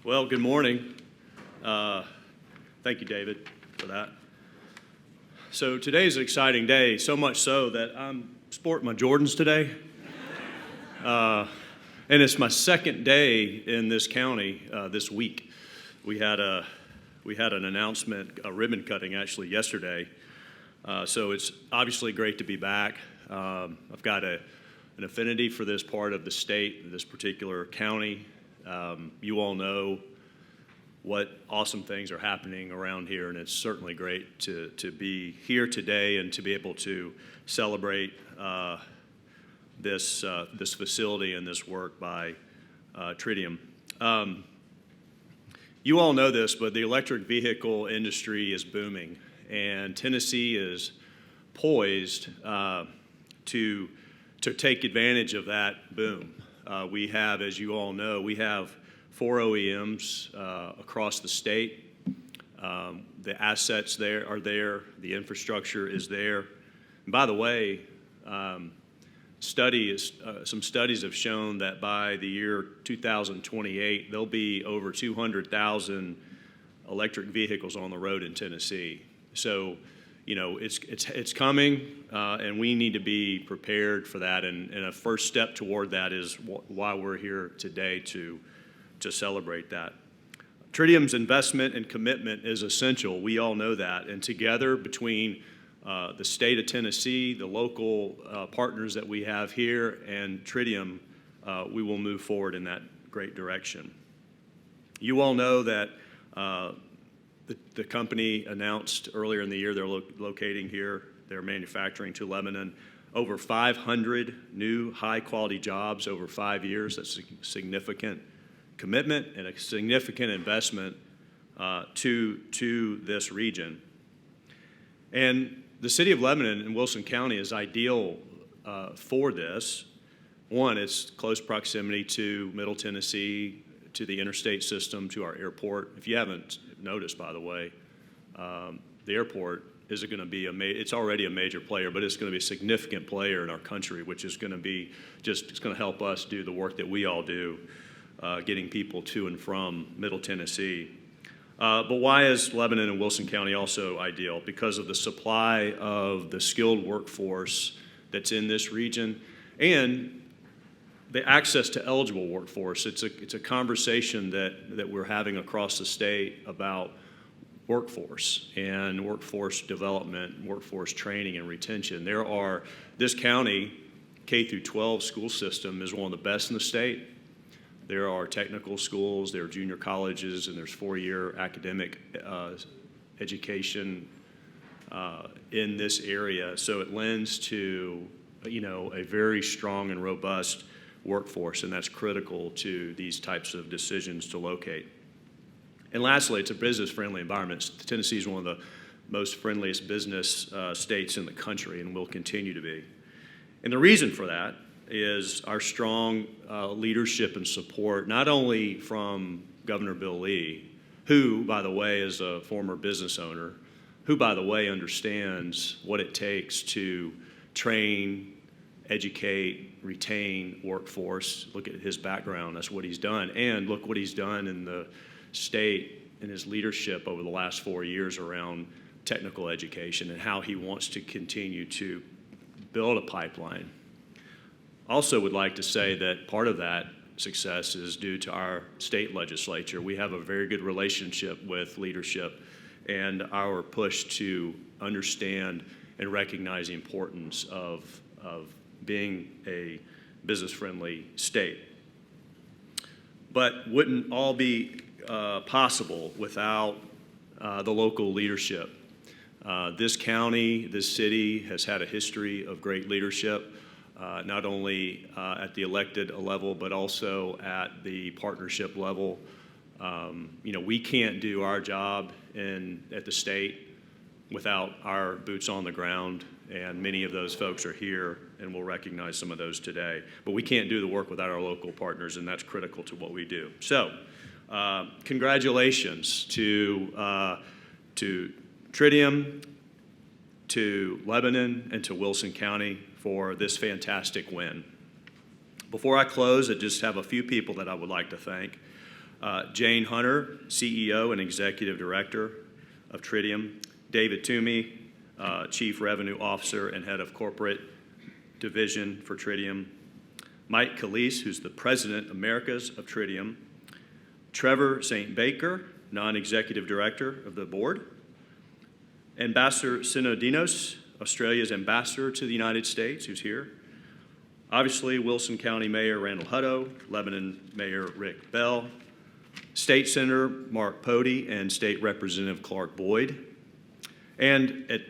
Well, good morning. Thank you, David, for that. So today's an exciting day, so much so that I'm sporting my Jordans today. And it's my second day in this county this week. We had an announcement, a ribbon cutting actually yesterday. So it's obviously great to be back. I've got an affinity for this part of the state, this particular county. You all know what awesome things are happening around here, and it's certainly great to be here today and to be able to celebrate this facility and this work by Tritium. You all know this, but the electric vehicle industry is booming, and Tennessee is poised to take advantage of that boom. We have, as you all know, we have 4 OEMs across the state. The assets are there, the infrastructure is there. And by the way, some studies have shown that by the year 2028, there'll be over 200,000 electric vehicles on the road in Tennessee. So, you know, it's coming, and we need to be prepared for that. And a first step toward that is why we're here today to celebrate that. Tritium's investment and commitment is essential. We all know that. And together, between the state of Tennessee, the local partners that we have here, and Tritium, we will move forward in that great direction. You all know that the company announced earlier in the year they're locating here, they're manufacturing to Lebanon, over 500 new high-quality jobs over 5 years. That's a significant commitment and a significant investment to this region. And the city of Lebanon and Wilson County is ideal for this. One, it's close proximity to Middle Tennessee, to the interstate system, to our airport. If you haven't noticed, by the way, the airport is going to be it's already a major player, but it's going to be a significant player in our country, which is going to be it's going to help us do the work that we all do, getting people to and from Middle Tennessee. But why is Lebanon and Wilson County also ideal? Because of the supply of the skilled workforce that's in this region and the access to eligible workforce. It's a conversation that we're having across the state about workforce and workforce development, workforce training and retention. This county K through 12 school system is one of the best in the state. There are technical schools, there are junior colleges, and there's 4-year academic education in this area. So it lends to, a very strong and robust workforce, and that's critical to these types of decisions to locate. And lastly, it's a business-friendly environment. Tennessee is one of the most friendliest business states in the country and will continue to be. And the reason for that is our strong leadership and support, not only from Governor Bill Lee, who, by the way, is a former business owner, who, by the way, understands what it takes to train, educate, retain workforce. Look at his background, that's what he's done. And look what he's done in the state in his leadership over the last 4 years around technical education and how he wants to continue to build a pipeline. Also would like to say that part of that success is due to our state legislature. We have a very good relationship with leadership and our push to understand and recognize the importance of being a business-friendly state. But wouldn't all be possible without the local leadership. This county, this city has had a history of great leadership, not only at the elected level, but also at the partnership level. We can't do our job at the state without our boots on the ground, and many of those folks are here, and we'll recognize some of those today. But we can't do the work without our local partners, and that's critical to what we do. So, congratulations to Tritium, to Lebanon, and to Wilson County for this fantastic win. Before I close, I just have a few people that I would like to thank. Jane Hunter, CEO and Executive Director of Tritium. David Toomey, Chief Revenue Officer and Head of Corporate Division for Tritium. Mike Calise, who's the President Americas of Tritium. Trevor St. Baker, Non-Executive Director of the Board. Ambassador Sinodinos, Australia's Ambassador to the United States, who's here. Obviously, Wilson County Mayor Randall Hutto, Lebanon Mayor Rick Bell, State Senator Mark Pody, and State Representative Clark Boyd. And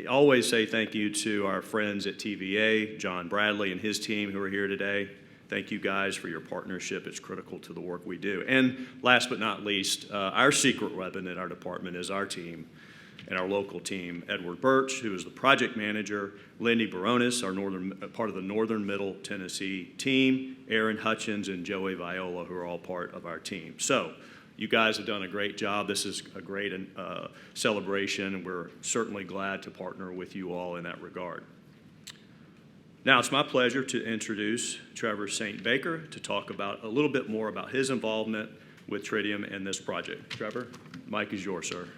always say thank you to our friends at TVA, John Bradley and his team who are here today. Thank you guys for your partnership. It's critical to the work we do. And last but not least, our secret weapon in our department is our team and our local team, Edward Birch, who is the project manager, Lindy Baronis, our part of the Northern Middle Tennessee team, Aaron Hutchins, and Joey Viola, who are all part of our team. So you guys have done a great job. This is a great celebration, and we're certainly glad to partner with you all in that regard. Now it's my pleasure to introduce Trevor St. Baker to talk about a little bit more about his involvement with Tritium and this project. Trevor, mic is yours, sir.